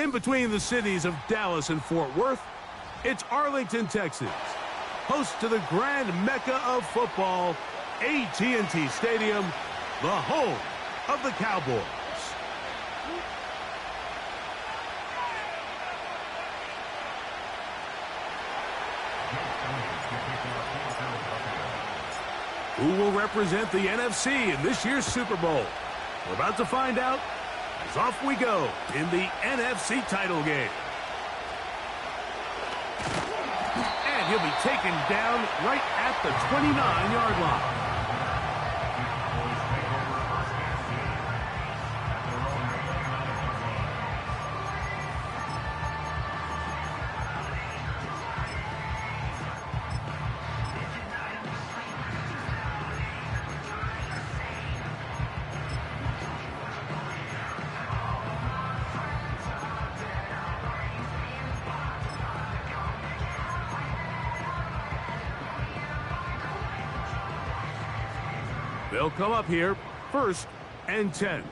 In between the cities of Dallas and Fort Worth, it's Arlington, Texas, host to the grand mecca of football, AT&T Stadium, the home of the Cowboys. Who will represent the NFC in this year's Super Bowl? We're about to find out as off we go in the NFC title game. And he'll be taken down right at the 29-yard line. They'll come up here, 1st and 10.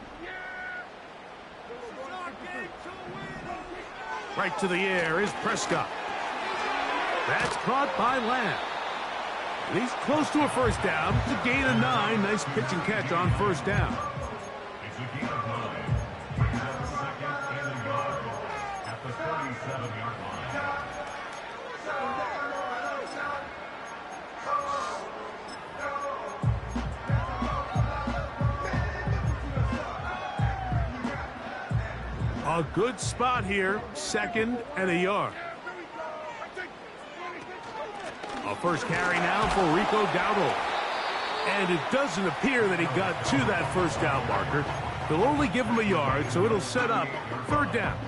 Right to the air is Prescott. That's caught by Lamb. And he's close to a first down. It's a gain of 9. Nice pitch and catch on 1st down. It's a gain of 9. Second and a yard at the 37-yard line. A good spot here, 2nd and a yard. A first carry now for Rico Dowdle. And it doesn't appear that he got to that first down marker. They'll only give him a yard, so it'll set up 3rd down.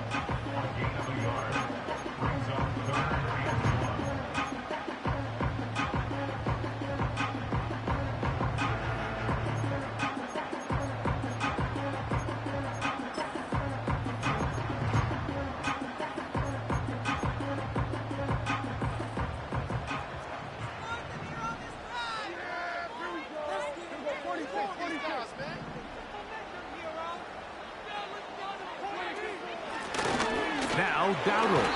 Now Dowdle.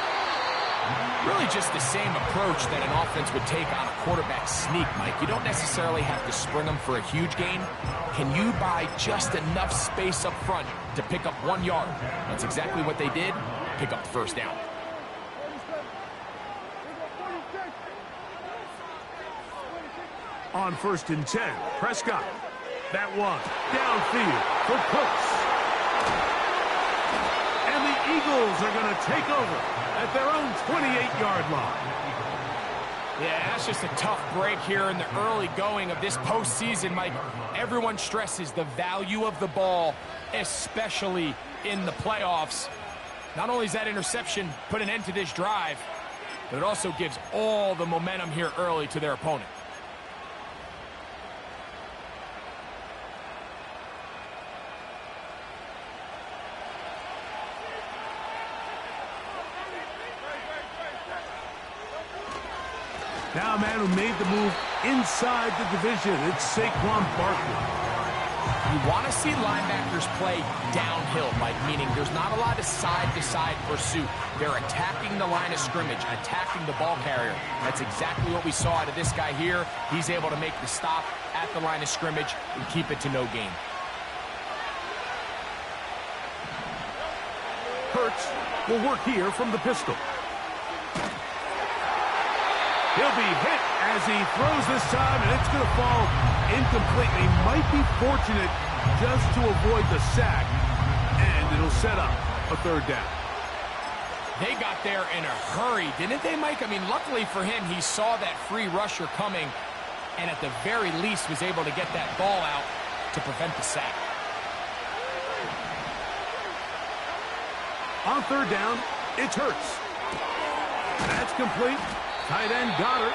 Really just the same approach that an offense would take on a quarterback sneak, Mike. You don't necessarily have to spring them for a huge gain. Can you buy just enough space up front to pick up 1 yard? That's exactly what they did. Pick up the first down. On 1st and 10, Prescott. That one downfield for Cooks. And the Eagles are going to take over at their own 28-yard line. Yeah, that's just a tough break here in the early going of this postseason, Mike. Everyone stresses the value of the ball, especially in the playoffs. Not only does that interception put an end to this drive, but it also gives all the momentum here early to their opponent. Now a man who made the move inside the division, it's Saquon Barkley. You want to see linebackers play downhill, Mike, meaning there's not a lot of side-to-side pursuit. They're attacking the line of scrimmage, attacking the ball carrier. That's exactly what we saw out of this guy here. He's able to make the stop at the line of scrimmage and keep it to no gain. Hurts will work here from the pistol. He'll be hit as he throws this time, and it's going to fall incomplete. He might be fortunate just to avoid the sack, and it'll set up a 3rd down. They got there in a hurry, didn't they, Mike? I mean, luckily for him, he saw that free rusher coming, and at the very least was able to get that ball out to prevent the sack. On 3rd down, it's Hurts. That's complete. Tight end Goddard.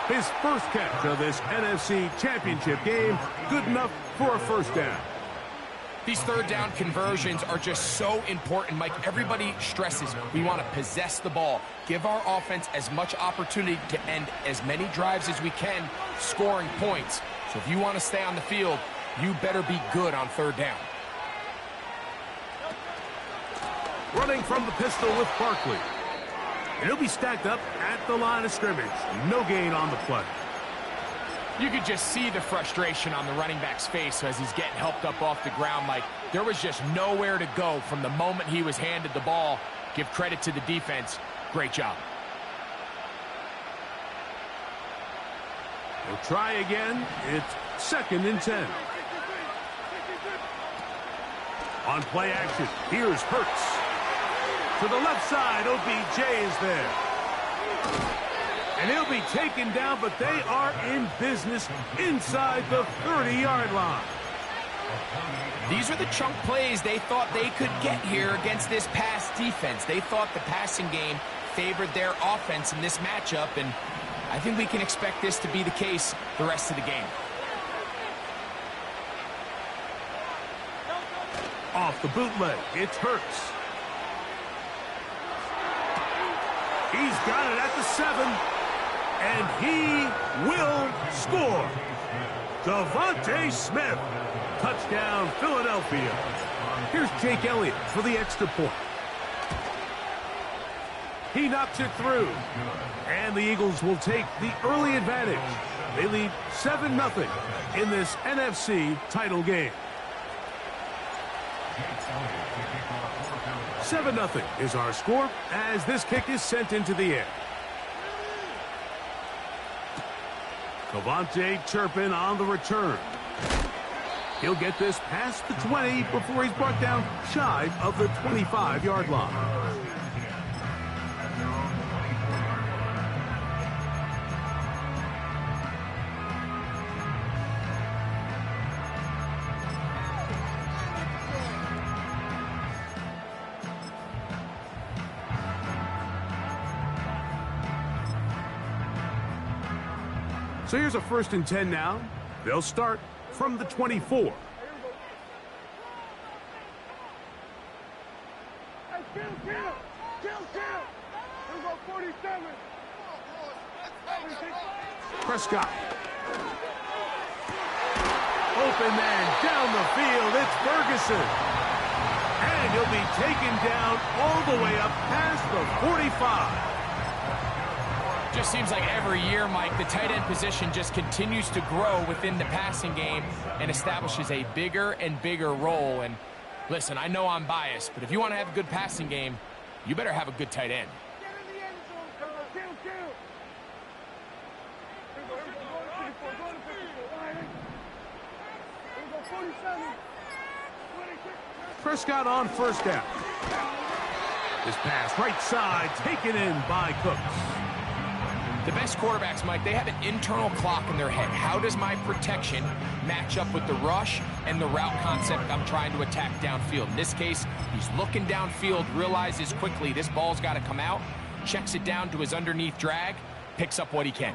His first catch of this NFC Championship game. Good enough for a 1st down. These 3rd down conversions are just so important, Mike. Everybody stresses we want to possess the ball, give our offense as much opportunity to end as many drives as we can, scoring points. So if you want to stay on the field, you better be good on 3rd down. running from the pistol with Barkley. And he'll be stacked up at the line of scrimmage. No gain on the play. You could just see the frustration on the running back's face as he's getting helped up off the ground. Like, there was just nowhere to go from the moment he was handed the ball. Give credit to the defense. Great job. We'll try again. It's 2nd and 10. On play action, here's Hurts. To the left side, OBJ is there. And he'll be taken down, but they are in business inside the 30-yard line. These are the chunk plays they thought they could get here against this pass defense. They thought the passing game favored their offense in this matchup, and I think we can expect this to be the case the rest of the game. Off the bootleg, it's Hurts. He's got it at the 7, and he will score. Devontae Smith, touchdown Philadelphia. Here's Jake Elliott for the extra point. He knocks it through, and the Eagles will take the early advantage. They lead 7-0 in this NFC title game. 7-0 is our score as this kick is sent into the air. Devontae Turpin on the return. He'll get this past the 20 before he's brought down shy of the 25-yard line. So here's a 1st and 10 now. They'll start from the 24. Hey, kill. Here go 47. Prescott. Open man down the field. It's Ferguson. And he'll be taken down all the way up past the 45. Just seems like every year, Mike, the tight end position just continues to grow within the passing game and establishes a bigger and bigger role. And listen, I know I'm biased, but if you want to have a good passing game, you better have a good tight end. Prescott on 1st down. This pass right side taken in by Cooks. The best quarterbacks, Mike, they have an internal clock in their head. How does my protection match up with the rush and the route concept I'm trying to attack downfield? In this case, he's looking downfield, realizes quickly this ball's got to come out, checks it down to his underneath drag, picks up what he can.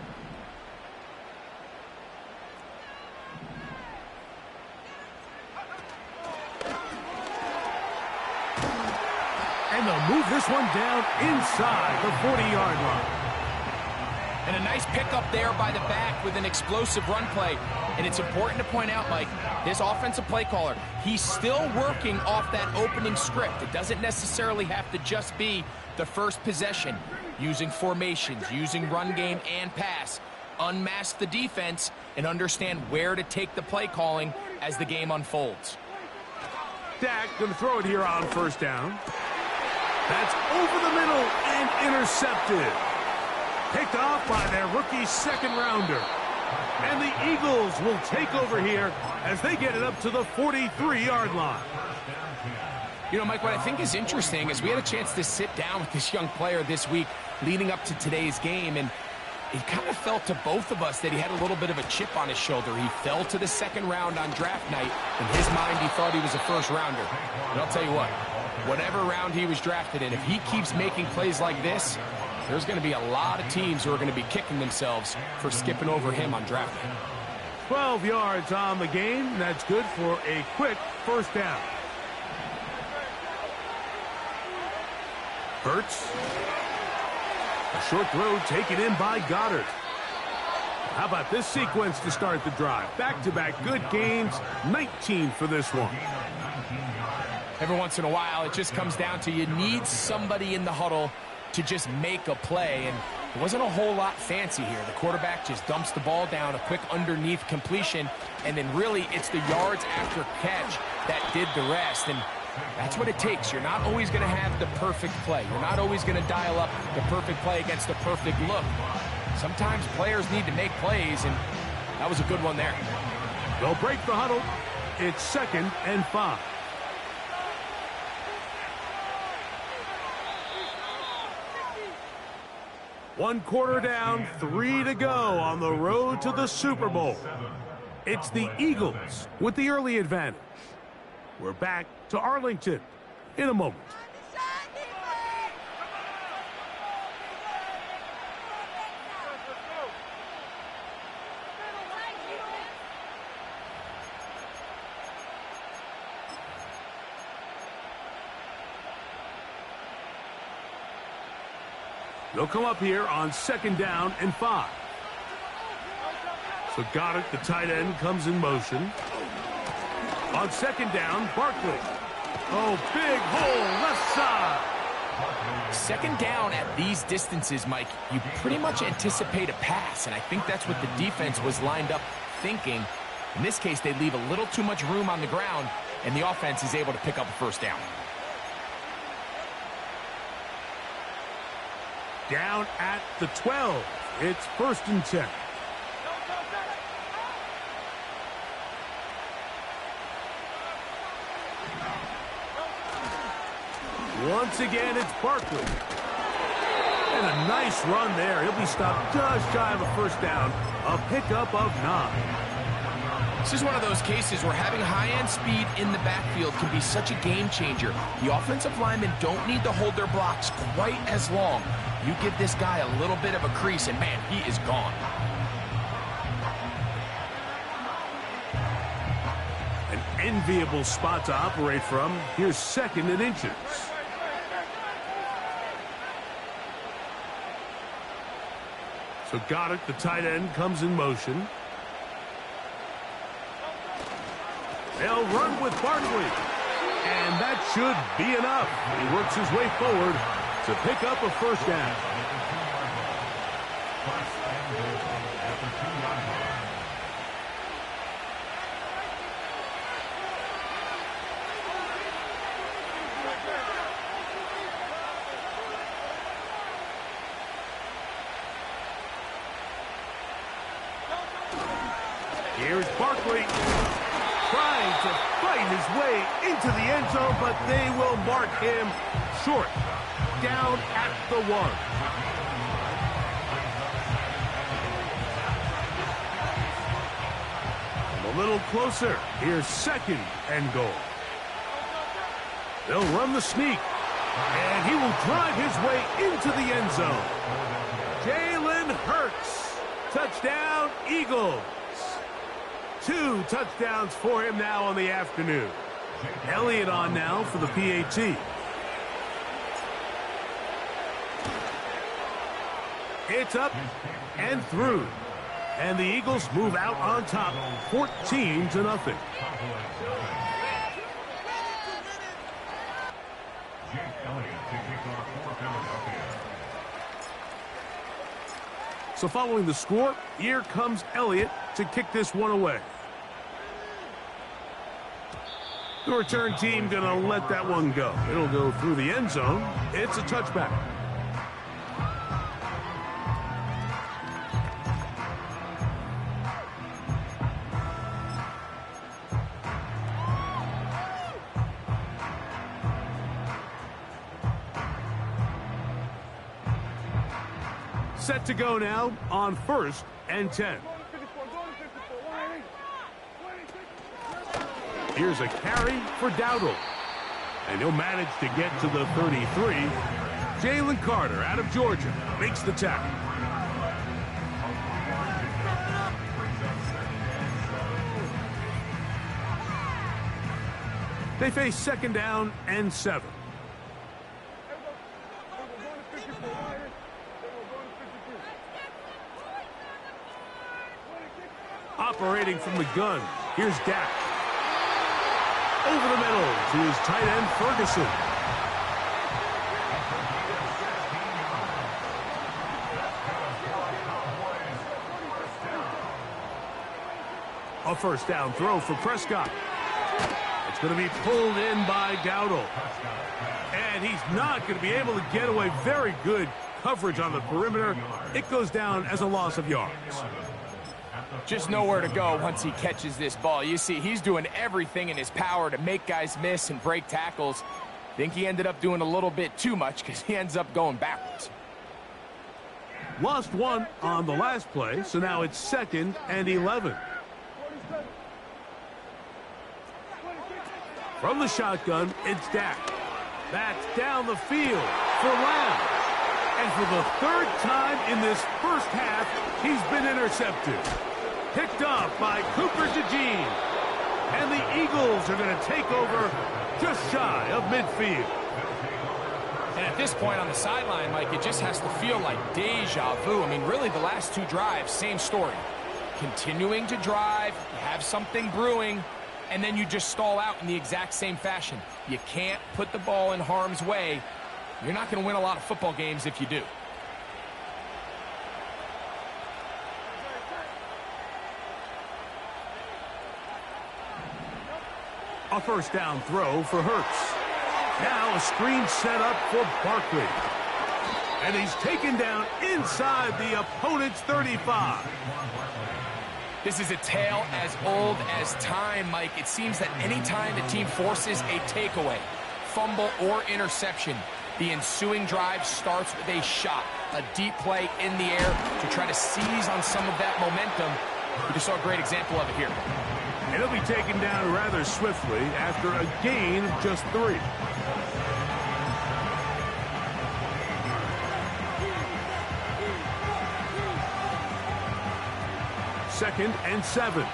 And they'll move this one down inside the 40-yard line. And a nice pickup there by the back with an explosive run play. And it's important to point out, Mike, this offensive play caller, he's still working off that opening script. It doesn't necessarily have to just be the first possession. Using formations, using run game and pass. Unmask the defense and understand where to take the play calling as the game unfolds. Dak going to throw it here on 1st down. That's over the middle and intercepted. Picked off by their rookie 2nd-rounder. And the Eagles will take over here as they get it up to the 43-yard line. You know, Mike, what I think is interesting is we had a chance to sit down with this young player this week leading up to today's game, and it kind of felt to both of us that he had a little bit of a chip on his shoulder. He fell to the 2nd round on draft night. In his mind, he thought he was a 1st-rounder. And I'll tell you what, whatever round he was drafted in, if he keeps making plays like this, there's going to be a lot of teams who are going to be kicking themselves for skipping over him on draft day. 12 yards on the game. That's good for a quick 1st down. Hurts. A short throw taken in by Goddard. How about this sequence to start the drive? Back-to-back good gains, 19 for this one. every once in a while, it just comes down to you need somebody in the huddle to just make a play, and it wasn't a whole lot fancy here. The quarterback just dumps the ball down, a quick underneath completion, and then really it's the yards after catch that did the rest, and that's what it takes. You're not always going to have the perfect play. You're not always going to dial up the perfect play against the perfect look. Sometimes players need to make plays, and that was a good one there. They'll break the huddle. It's 2nd and 5. One quarter down, 3 to go on the road to the Super Bowl. It's the Eagles with the early advantage. We're back to Arlington in a moment. They'll come up here on 2nd down and 5. So Goddard, the tight end, comes in motion. On 2nd down, Barkley. Oh, big hole, left side. 2nd down at these distances, Mike, you pretty much anticipate a pass, and I think that's what the defense was lined up thinking. In this case, they leave a little too much room on the ground, and the offense is able to pick up a 1st down. Down at the 12. It's 1st and 10. Once again, it's Barkley. And a nice run there. He'll be stopped just shy of a 1st down. A pickup of 9. This is one of those cases where having high-end speed in the backfield can be such a game changer. The offensive linemen don't need to hold their blocks quite as long. You give this guy a little bit of a crease, and man, he is gone. An enviable spot to operate from. Here's 2nd and inches. So Goddard, the tight end, comes in motion. They'll run with Barkley. And that should be enough. He works his way forward to pick up a 1st down. Here's Barkley trying to fight his way into the end zone, but they will mark him short. Down at the 1. A little closer. Here's 2nd and goal. They'll run the sneak. And he will drive his way into the end zone. Jalen Hurts. Touchdown, Eagles. 2 touchdowns for him now on the afternoon. Elliott on now for the PAT. It's up and through. And the Eagles move out on top, 14-0. So following the score, here comes Elliott to kick this one away. The return team going to let that one go. It'll go through the end zone. It's a touchback. Set to go now on 1st and 10. Here's a carry for Dowdle. And he'll manage to get to the 33. Jalen Carter out of Georgia makes the tackle. They face 2nd down and 7. Operating from the gun, here's Dak. over the middle to his tight end, Ferguson. A first down throw for Prescott. It's going to be pulled in by Dowdle. And he's not going to be able to get away. Very good coverage on the perimeter. It goes down as a loss of yards. Just nowhere to go once he catches this ball. You see, he's doing everything in his power to make guys miss and break tackles. Think he ended up doing a little bit too much because he ends up going backwards. Lost one on the last play, so now it's 2nd and 11. From the shotgun, it's Dak. That's down the field for Lamb. And for the 3rd time in this first half, he's been intercepted. Picked up by Cooper DeJean. And the Eagles are going to take over just shy of midfield. And at this point on the sideline, Mike, it just has to feel like deja vu. I mean, really, the last 2 drives, same story. Continuing to drive, you have something brewing, and then you just stall out in the exact same fashion. You can't put the ball in harm's way. You're not going to win a lot of football games if you do. A first down throw for Hurts. Now a screen set up for Barkley. And he's taken down inside the opponent's 35. This is a tale as old as time, Mike. It seems that any time the team forces a takeaway, fumble, or interception, the ensuing drive starts with a shot, a deep play in the air to try to seize on some of that momentum. We just saw a great example of it here. And he'll be taken down rather swiftly after a gain of just 3. Second and 7.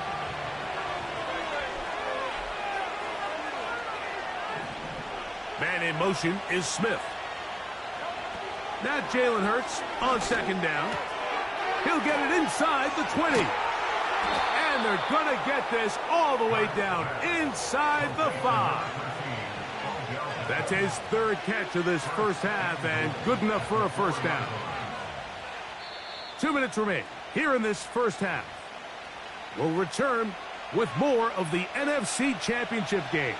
Man in motion is Smith. Now Jalen Hurts on 2nd down. He'll get it inside the 20. And they're going to get this all the way down inside the 5. That's his 3rd catch of this first half and good enough for a first down. 2 minutes remain here in this first half. We'll return with more of the NFC Championship game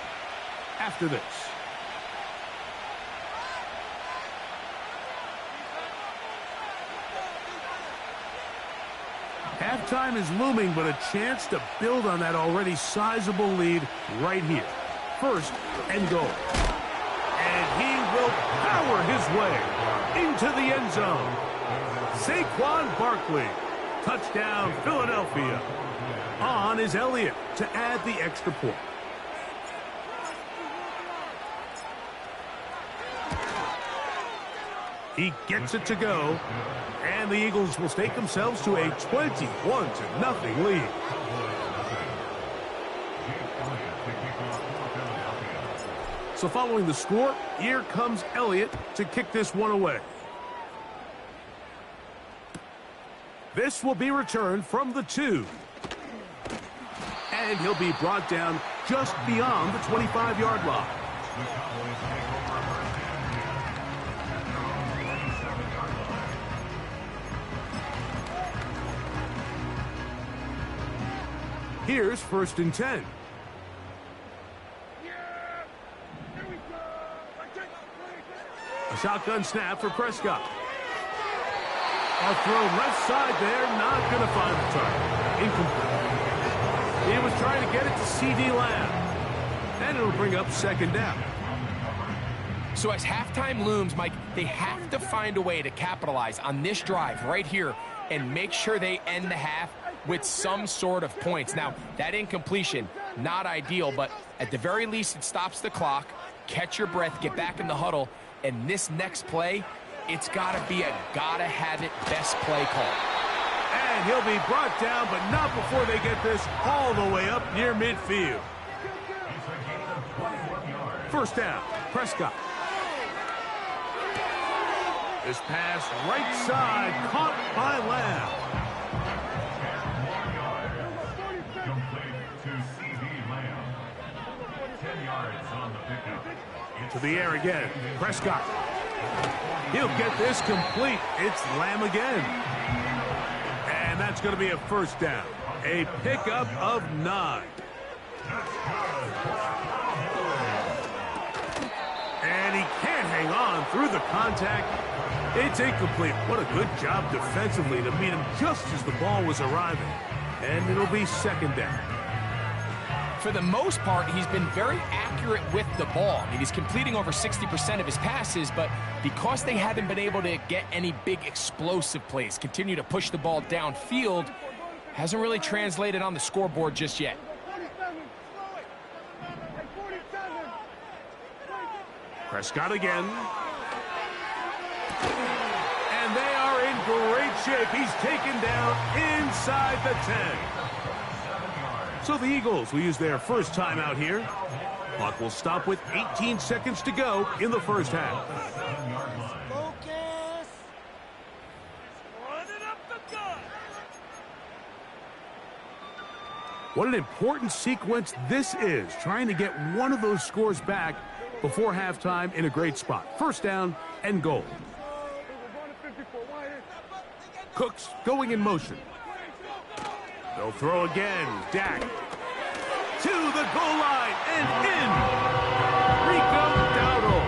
after this. Halftime is looming, but a chance to build on that already sizable lead right here. 1st and goal. And he will power his way into the end zone. Saquon Barkley. Touchdown, Philadelphia. On is Elliott to add the extra point. He gets it to go, and the Eagles will stake themselves to a 21-0 lead. So following the score, here comes Elliott to kick this one away. This will be returned from the 2. And he'll be brought down just beyond the 25-yard line. Here's 1st and 10. A shotgun snap for Prescott. A throw left side there, not going to find the target. Incomplete. He was trying to get it to C.D. Lamb. And it'll bring up 2nd down. So as halftime looms, Mike, they have to find a way to capitalize on this drive right here and make sure they end the half with some sort of points. Now, that incompletion, not ideal, but at the very least it stops the clock. Catch your breath, get back in the huddle, and this next play, it's got to be a gotta-have-it best play call. And he'll be brought down, but not before they get this all the way up near midfield. 1st down, Prescott. This pass right side, caught by Lamb. Complete to C.D. Lamb. 10 yards on the pickup. To the air again. Prescott. He'll get this complete. It's Lamb again. And that's going to be a first down. A pickup of 9. And he can't hang on through the contact. It's incomplete. What a good job defensively to meet him just as the ball was arriving. And it'll be second down. For the most part, he's been very accurate with the ball. I mean, he's completing over 60% of his passes, but because they haven't been able to get any big explosive plays, continue to push the ball downfield, hasn't really translated on the scoreboard just yet. Prescott again. And they are in great shape. He's taken down inside the 10. So the Eagles will use their first timeout here. Clock will stop with 18 seconds to go in the first half. Focus. Running up the gut. What an important sequence this is, trying to get one of those scores back before halftime in a great spot. First down and goal. Cooks going in motion. They'll throw again. Dak to the goal line and in. Rico Dowdle.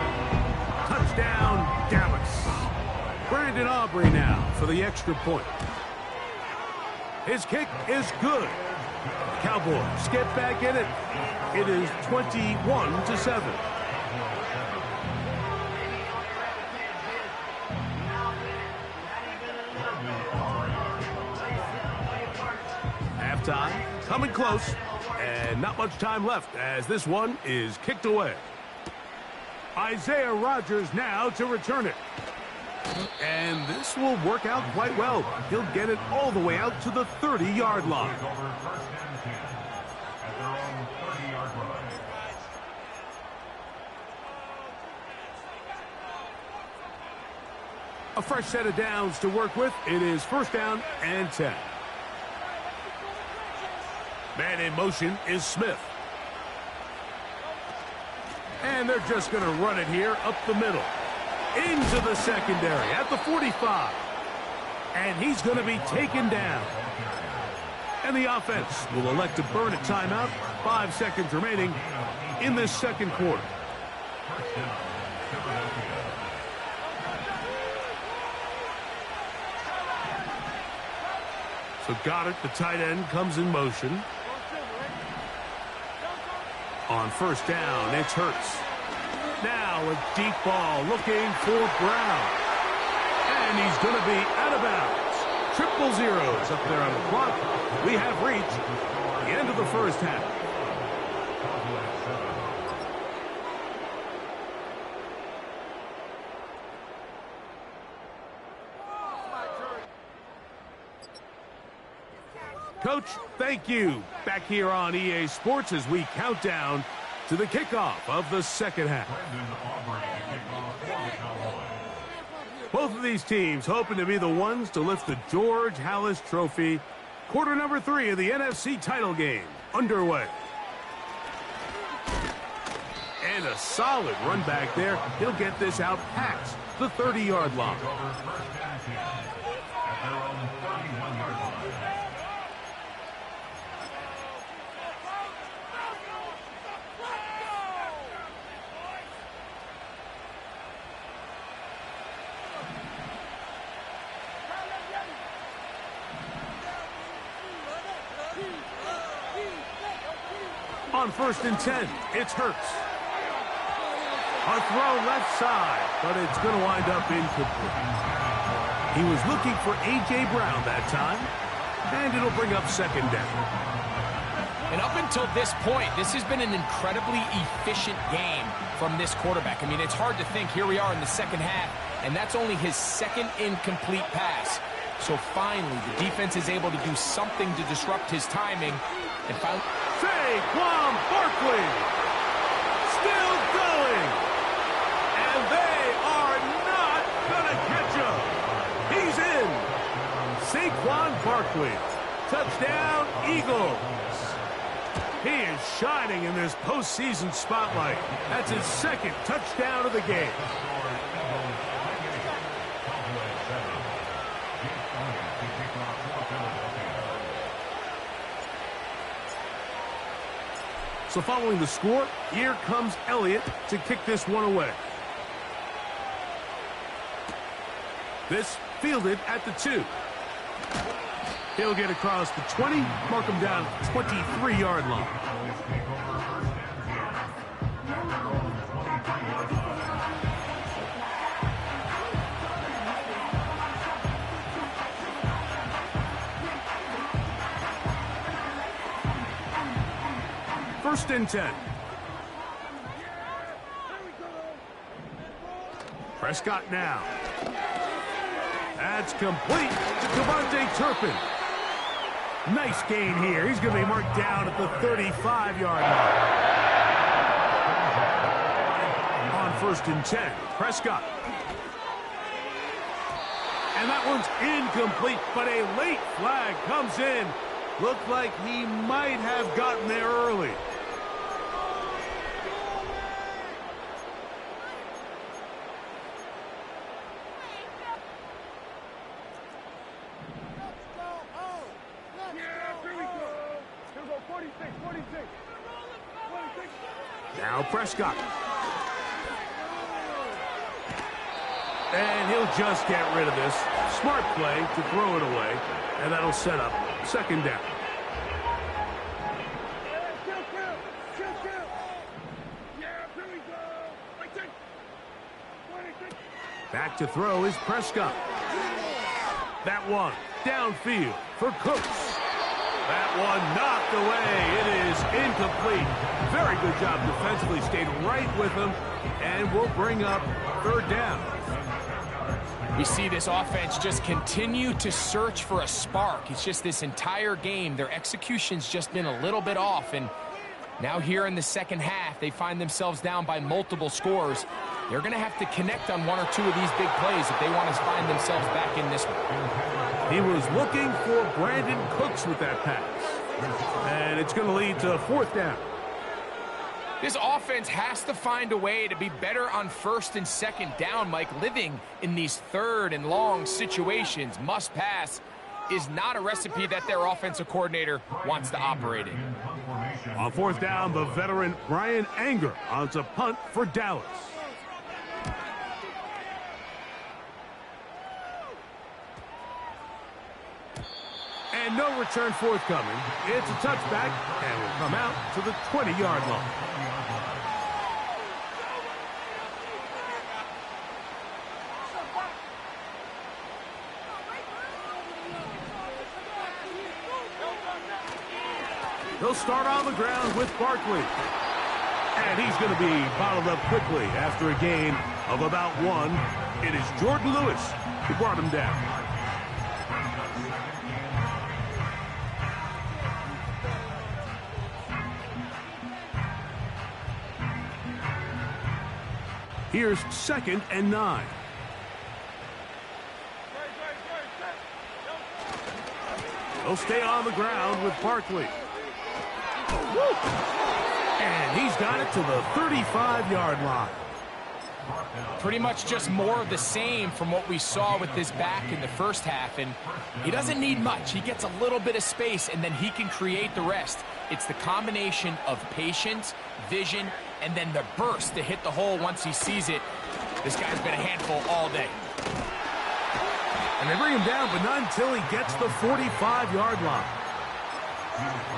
Touchdown, Dallas. Brandon Aubrey now for the extra point. His kick is good. Cowboys get back in it. It is 21-7. Halftime coming close, and not much time left as this one is kicked away. Isaiah Rodgers now to return it. And this will work out quite well. He'll get it all the way out to the 30-yard line. A fresh set of downs to work with. It is first down and 10. Man in motion is Smith. And they're just going to run it here up the middle. Into the secondary at the 45. And he's going to be taken down. And the offense will elect to burn a timeout. 5 seconds remaining in this second quarter. So Goddard, the tight end, comes in motion. On first down, it's Hurts. Now a deep ball looking for Brown. And he's going to be out of bounds. Triple zeros up there on the clock. We have reached the end of the first half. Coach, thank you. Back here on EA Sports as we count down to the kickoff of the second half. Both of these teams hoping to be the ones to lift the George Halas Trophy. Quarter number 3 of the NFC title game underway. And a solid run back there. He'll get this out past the 30-yard line. On first and 10, it's Hurts. A throw left side, but it's going to wind up incomplete. He was looking for A.J. Brown that time, and it'll bring up second down. And up until this point, this has been an incredibly efficient game from this quarterback. I mean, it's hard to think. Here we are in the second half, and that's only his second incomplete pass. So finally, the defense is able to do something to disrupt his timing. And finally, Saquon Barkley still going. And they are not going to catch him. He's in. Saquon Barkley. Touchdown, Eagles. He is shining in this postseason spotlight. That's his second touchdown of the game. So following the score, here comes Elliott to kick this one away. This fielded at the 2. He'll get across the 20, mark him down at the 23-yard line. First and 10. Prescott now. That's complete to Devontae Turpin. Nice gain here. He's going to be marked down at the 35-yard line. On first and 10, Prescott. And that one's incomplete, but a late flag comes in. Looked like he might have gotten there early. Now Prescott. And he'll just get rid of this. Smart play to throw it away. And that'll set up second down. Back to throw is Prescott. That one downfield for Cooks. That one knocked away. It is incomplete. Very good job defensively. Stayed right with him. And we'll bring up third down. We see this offense just continue to search for a spark. It's just this entire game, their execution's just been a little bit off. And now here in the second half, they find themselves down by multiple scores. They're going to have to connect on one or two of these big plays if they want to find themselves back in this one. He was looking for Brandon Cooks with that pass. And it's going to lead to fourth down. This offense has to find a way to be better on first and second down, Mike. Living in these third and long situations, must pass, is not a recipe that their offensive coordinator wants to operate in. On fourth down, the veteran Brian Anger on to punt for Dallas. And no return forthcoming. It's a touchback and will come out to the 20-yard line. He'll start on the ground with Barkley. And he's going to be bottled up quickly after a gain of about 1. It is Jordan Lewis who brought him down. Here's second and 9. He'll stay on the ground with Barkley. And he's got it to the 35-yard line. Pretty much just more of the same from what we saw with this back in the first half. And he doesn't need much. He gets a little bit of space, and then he can create the rest. It's the combination of patience, vision, and then the burst to hit the hole once he sees it. This guy's been a handful all day. And they bring him down, but not until he gets the 45-yard line.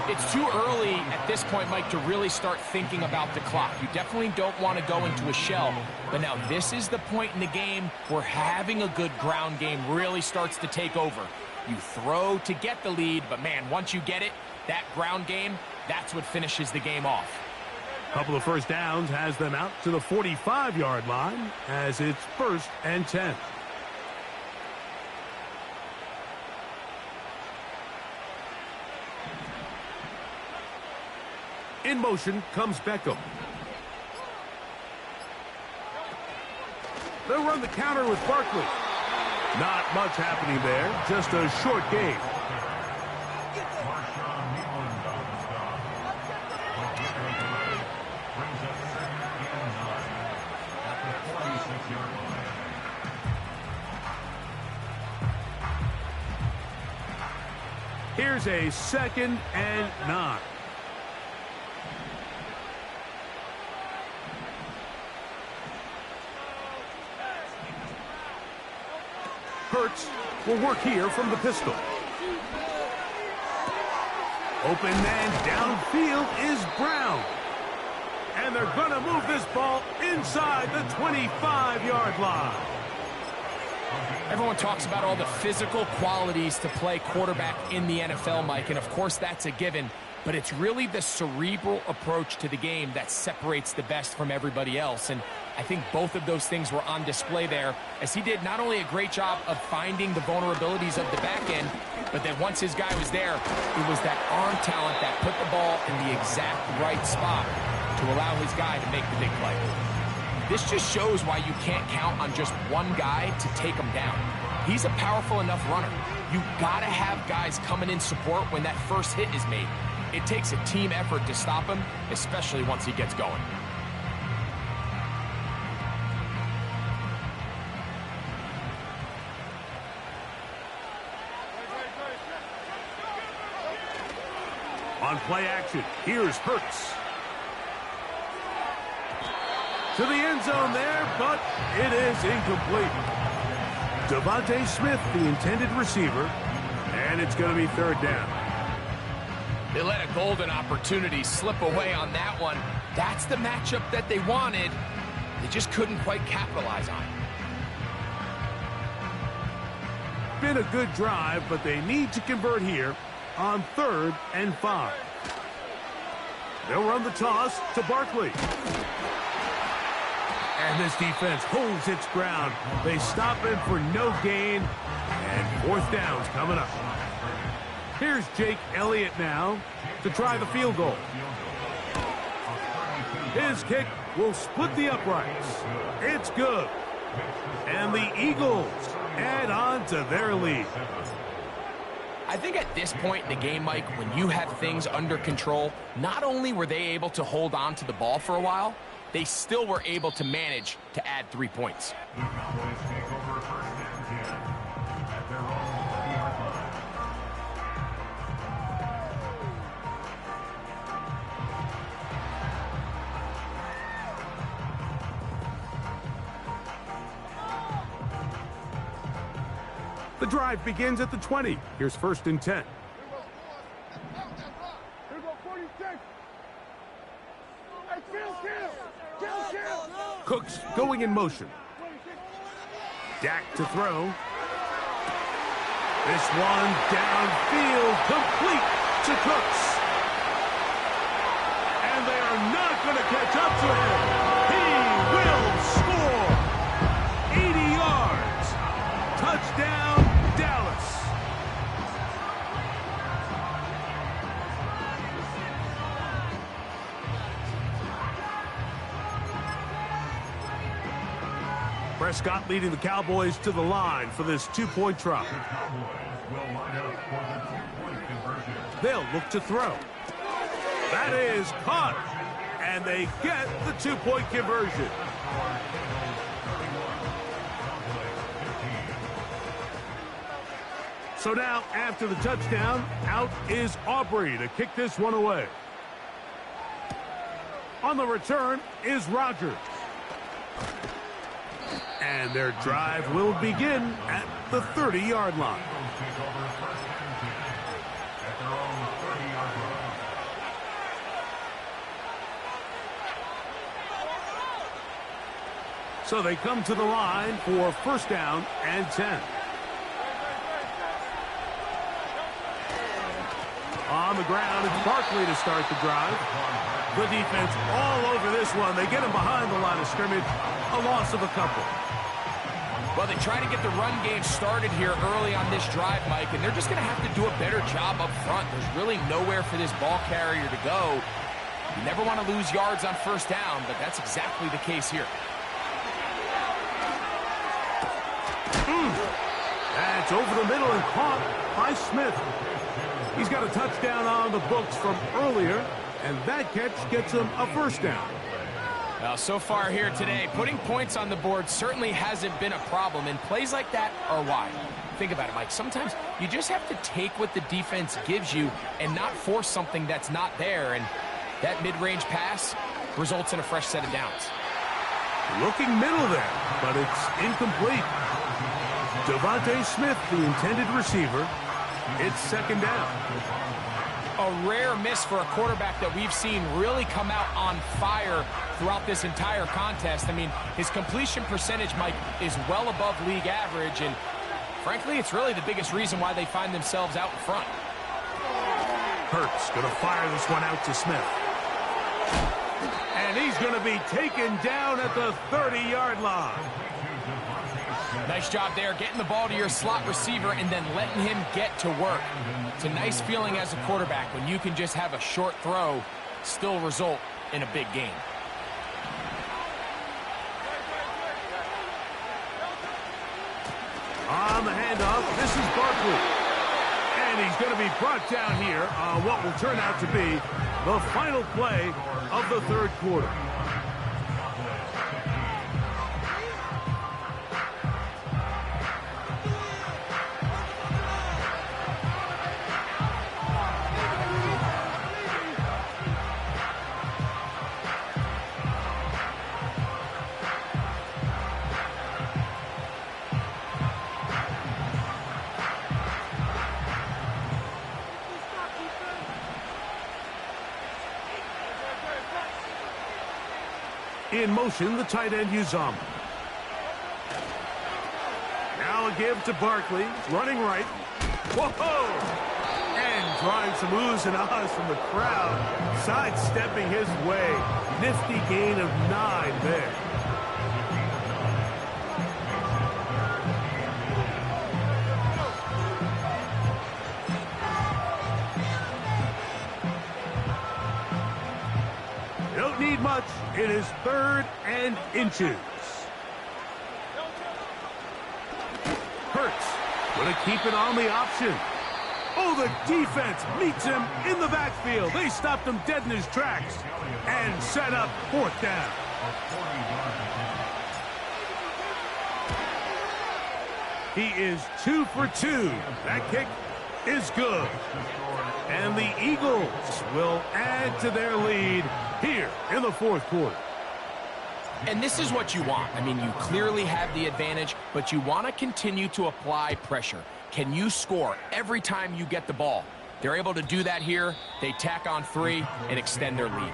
It's too early at this point, Mike, to really start thinking about the clock. You definitely don't want to go into a shell. But now this is the point in the game where having a good ground game really starts to take over. You throw to get the lead, but man, once you get it, that ground game, that's what finishes the game off. Couple of first downs has them out to the 45-yard line as it's first and 10. In motion comes Beckham. They'll run the counter with Barkley. Not much happening there, just a short gain. Here's a 2nd and 9. Hurts will work here from the pistol. Open man downfield is Brown. And they're going to move this ball inside the 25-yard line. Everyone talks about all the physical qualities to play quarterback in the NFL, Mike, and of course that's a given, but it's really the cerebral approach to the game that separates the best from everybody else, and I think both of those things were on display there, as he did not only a great job of finding the vulnerabilities of the back end, but that once his guy was there, it was that arm talent that put the ball in the exact right spot to allow his guy to make the big play. This just shows why you can't count on just one guy to take him down. He's a powerful enough runner. You gotta have guys coming in support when that first hit is made. It takes a team effort to stop him, especially once he gets going. On play action, here's Hurts. To the end zone there, but it is incomplete. Devontae Smith, the intended receiver, and it's going to be 3rd down. They let a golden opportunity slip away on that one. That's the matchup that they wanted. They just couldn't quite capitalize on it. Been a good drive, but they need to convert here on 3rd and 5. They'll run the toss to Barkley. And this defense holds its ground. They stop him for no gain, and 4th down's coming up. Here's Jake Elliott now to try the field goal. His kick will split the uprights. It's good. And the Eagles add on to their lead. I think at this point in the game, Mike, when you have things under control, not only were they able to hold on to the ball for a while, they still were able to manage to add 3 points. The Cowboys take over 1st and 10 at their own 30-yard line. The drive begins at the 20. Here's 1st and 10. Here go 46. Hey, kill. Cooks going in motion. Dak to throw. This one downfield, complete to Cooks. And they are not going to catch up to him. He will score. 80 yards. Touchdown, Dallas. Prescott leading the Cowboys to the line for this 2-point try. The Cowboys will line up for the 2-point conversion. They'll look to throw. That is caught. And they get the 2-point conversion. So now, after the touchdown, out is Aubrey to kick this one away. On the return is Rodgers. And their drive will begin at the 30-yard line. Take over 1st and 10 at their own 30-yard line. So they come to the line for 1st down and 10. On the ground, it's Barkley to start the drive. The defense all over this one. They get him behind the line of scrimmage. A loss of a couple. Well, they try to get the run game started here early on this drive, Mike, and they're just going to have to do a better job up front. There's really nowhere for this ball carrier to go. You never want to lose yards on 1st down, but that's exactly the case here. That's over the middle and caught by Smith. He's got a touchdown on the books from earlier, and that catch gets him a 1st down. Well, so far here today, putting points on the board certainly hasn't been a problem, and plays like that are why. Think about it, Mike. Sometimes you just have to take what the defense gives you and not force something that's not there, and that mid-range pass results in a fresh set of downs. Looking middle there, but it's incomplete. Devontae Smith, the intended receiver. It's second down. A rare miss for a quarterback that we've seen really come out on fire throughout this entire contest. I mean, his completion percentage, Mike, is well above league average, and frankly, it's really the biggest reason why they find themselves out in front. Hurts going to fire this one out to Smith. And he's going to be taken down at the 30-yard line. Nice job there, getting the ball to your slot receiver and then letting him get to work. It's a nice feeling as a quarterback when you can just have a short throw still result in a big game. On the handoff, this is Barkley. And he's going to be brought down here on what will turn out to be the final play of the third quarter. In motion, the tight end Uzomah. Now a give to Barkley, running right. Whoa! And drawing some oohs and ahs from the crowd, sidestepping his way. Nifty gain of 9 there. Need much. It is 3rd and inches. Hurts going to keep it on the option. Oh, the defense meets him in the backfield. They stopped him dead in his tracks and set up 4th down. He is 2 for 2. That kick is good. And the Eagles will add to their lead here in the 4th quarter. And this is what you want. I mean, you clearly have the advantage, but you want to continue to apply pressure. Can you score every time you get the ball? They're able to do that here. They tack on 3 and extend their lead.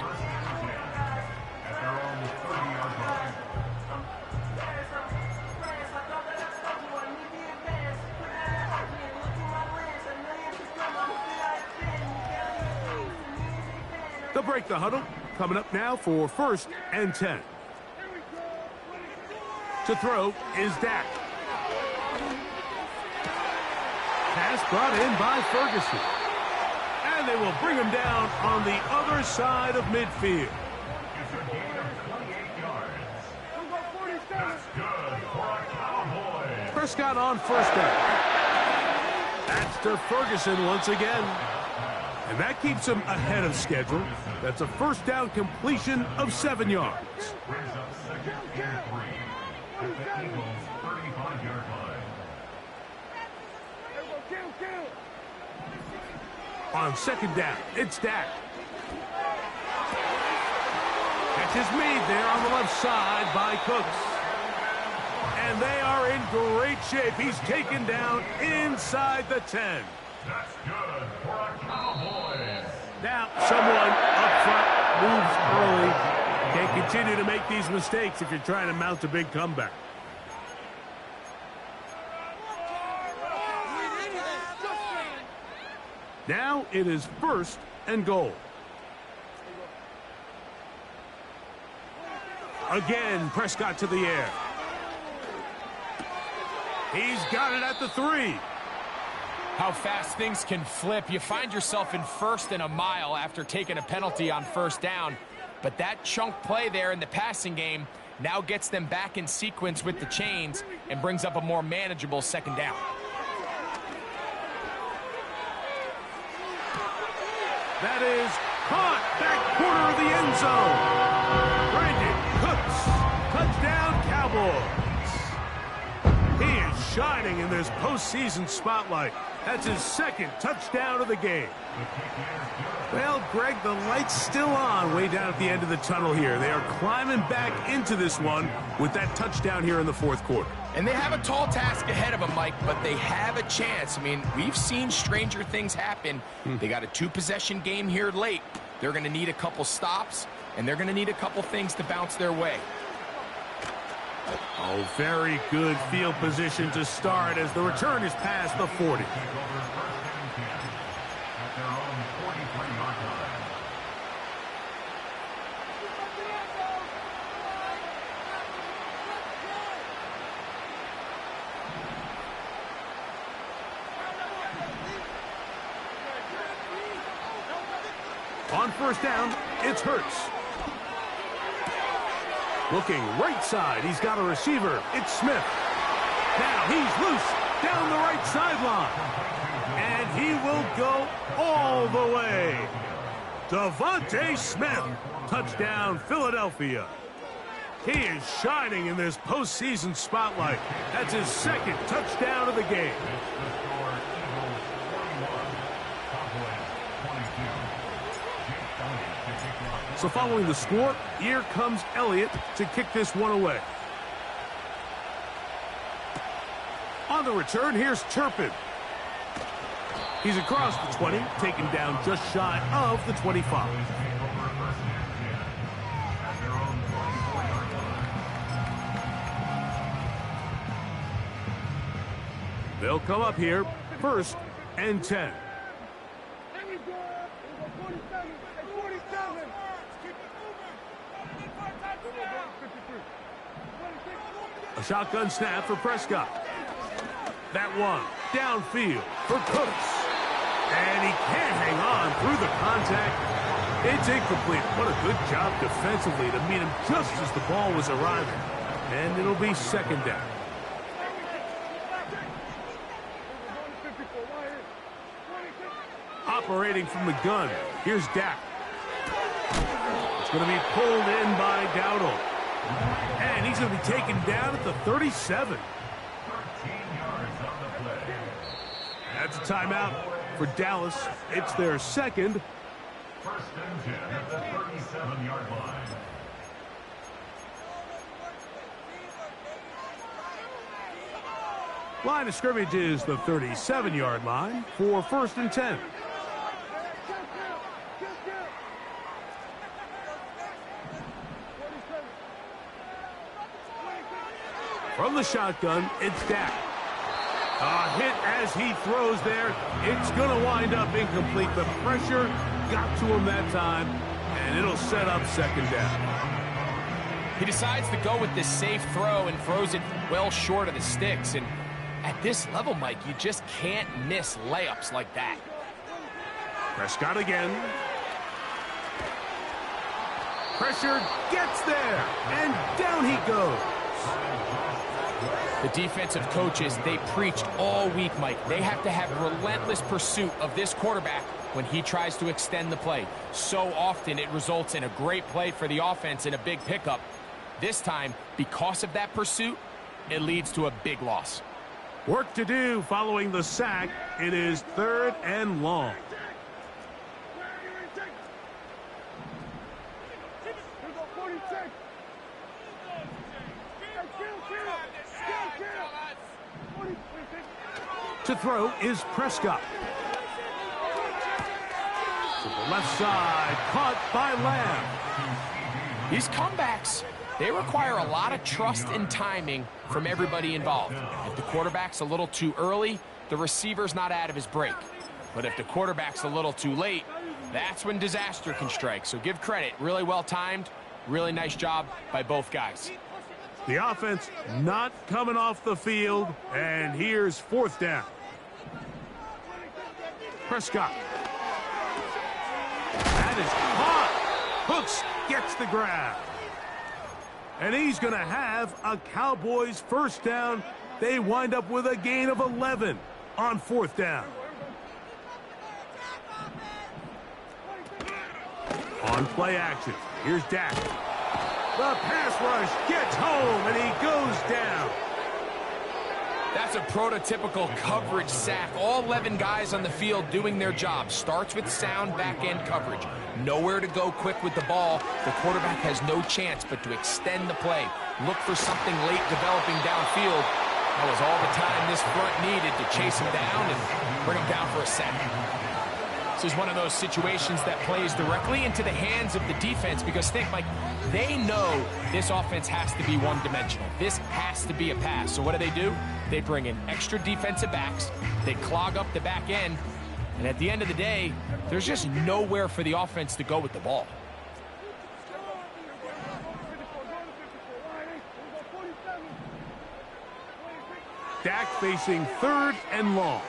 They'll break the huddle. Coming up now for 1st and 10. To throw is Dak. Pass brought in by Ferguson. And they will bring him down on the other side of midfield. Prescott on 1st down. That's to Ferguson once again. And that keeps him ahead of schedule. That's a 1st down completion of 7 yards. Brings up 2nd and 3 at the Eagles' 35-yard line. On 2nd down, it's Dak. Catch is made there on the left side by Cooks. And they are in great shape. He's taken down inside the 10. That's good for a Cowboys. Now, someone up front moves early. Can't continue to make these mistakes if you're trying to mount a big comeback. Now it is 1st and goal. Again, Prescott to the air. He's got it at the 3. How fast things can flip. You find yourself in 1st and a mile after taking a penalty on 1st down. But that chunk play there in the passing game now gets them back in sequence with the chains and brings up a more manageable 2nd down. That is caught back corner of the end zone. Brandon shining in this postseason spotlight. That's his second touchdown of the game. Well, Greg, the light's still on way down at the end of the tunnel here. They are climbing back into this one with that touchdown here in the fourth quarter. And they have a tall task ahead of them, Mike, but they have a chance. I mean, we've seen stranger things happen. They got a two-possession game here late. They're going to need a couple stops, and they're going to need a couple things to bounce their way. Oh, very good field position to start as the return is past the 40. On first down, it's Hurts. Looking right side, he's got a receiver. It's Smith. Now he's loose down the right sideline. And he will go all the way. Devontae Smith, touchdown Philadelphia. He is shining in this postseason spotlight. That's his second touchdown of the game. So following the score, here comes Elliott to kick this one away. On the return, here's Turpin. He's across the 20, taken down just shy of the 25. They'll come up here, 1st and 10. A shotgun snap for Prescott. That one downfield for Cooks. And he can't hang on through the contact. It's incomplete. What a good job defensively to meet him just as the ball was arriving. And it'll be second down. Operating from the gun, here's Dak. It's going to be pulled in by Dowdle. And he's going to be taken down at the 37. 13 yards on the play. That's a timeout for Dallas. It's their second. 1st and 10 at the 37-yard line. Line of scrimmage is the 37-yard line for 1st and 10. From the shotgun, it's Dak. A hit as he throws there. It's going to wind up incomplete. The pressure got to him that time, and it'll set up second down. He decides to go with this safe throw and throws it well short of the sticks. And at this level, Mike, you just can't miss layups like that. Prescott again. Pressure gets there, and down he goes. The defensive coaches, they preached all week, Mike. They have to have relentless pursuit of this quarterback when he tries to extend the play. So often it results in a great play for the offense and a big pickup. This time, because of that pursuit, it leads to a big loss. Work to do following the sack. It is 3rd and long. To throw is Prescott. To the left side, caught by Lamb. These comebacks, they require a lot of trust and timing from everybody involved. If the quarterback's a little too early, the receiver's not out of his break. But if the quarterback's a little too late, that's when disaster can strike. So give credit, really well timed, really nice job by both guys. The offense not coming off the field, and here's 4th down. Prescott. That is caught. Hooks gets the grab. And he's going to have a Cowboys 1st down. They wind up with a gain of 11 on 4th down. On play action, here's Dak. The pass rush gets home, and he goes down. That's a prototypical coverage sack. All 11 guys on the field doing their job. Starts with sound back-end coverage. Nowhere to go quick with the ball. The quarterback has no chance but to extend the play. Look for something late developing downfield. That was all the time this front needed to chase him down and bring him down for a sack. This is one of those situations that plays directly into the hands of the defense because think, Mike, they know this offense has to be one-dimensional. This has to be a pass. So what do? They bring in extra defensive backs. They clog up the back end. And at the end of the day, there's just nowhere for the offense to go with the ball. Dak facing 3rd and long.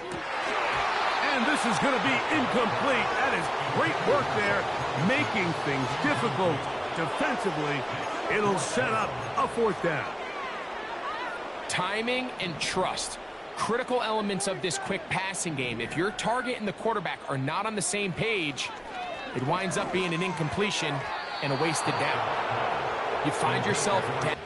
And this is going to be incomplete. That is great work there, making things difficult defensively. It'll set up a 4th down. Timing and trust, critical elements of this quick passing game. If your target and the quarterback are not on the same page, it winds up being an incompletion and a wasted down. You find yourself dead.